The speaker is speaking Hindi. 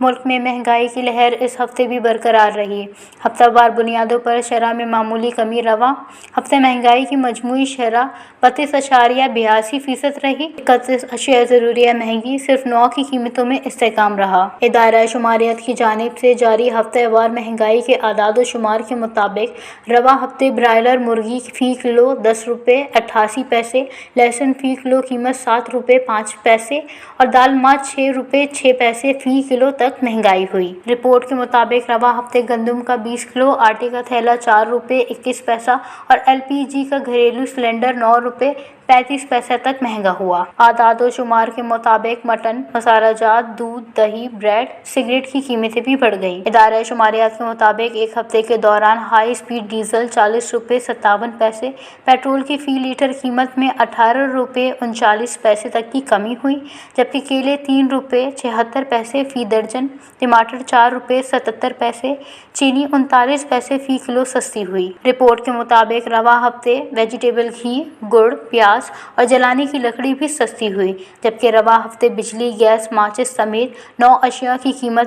मुल्क में महंगाई की लहर इस हफ्ते भी बरकरार रही। हफ्तावार बुनियादों पर शरह में मामूली कमी रवा हफ्ते महंगाई की मजमूई शरह 32.82% रही। 31 अशिया ज़रूरिया महंगी सिर्फ 9 की कीमतों में इस्तेहकाम रहा। इदारा शुमारियात की जानिब से जारी हफ्तेवार महंगाई के आदाद व शुमार के मुताबिक रवा हफ्ते ब्रायलर मुर्गी फ़ी किलो 10 रुपये 88 पैसे, लहसुन फ़ी किलो कीमत 7 रुपये 5 पैसे और दाल माच 6 रुपये 6 पैसे फ़ी किलो तक महंगाई हुई। रिपोर्ट के मुताबिक रवा हफ्ते गंदम का 20 किलो, आटे का थैला 4 रुपये 21 पैसा और LPG का घरेलू सिलेंडर 9 रुपये 35 पैसे तक महंगा हुआ। आदाद व शुमार के मुताबिक मटन, मसालाजात, दूध, दही, ब्रेड, सिगरेट की कीमतें भी बढ़ गई। इदारा शुमारियात के मुताबिक एक हफ्ते के दौरान हाई स्पीड डीजल 40 रुपये 57 पैसे, पेट्रोल की फ़ी लीटर कीमत में 18 रुपये 39 पैसे तक की कमी हुई, जबकि केले 3 रुपये 76 पैसे फ़ी दर्जन, टमाटर 4 रुपये 77 पैसे, चीनी 39 पैसे फ़ी किलो सस्ती हुई। रिपोर्ट के मुताबिक रवा हफ्ते वेजिटेबल घी, गुड़, प्याज और जलाने की लकड़ी भी सस्ती हुई, जबकि रवा हफ्ते बिजली, गैस, माचिस समेत 9 अशिया की कीमत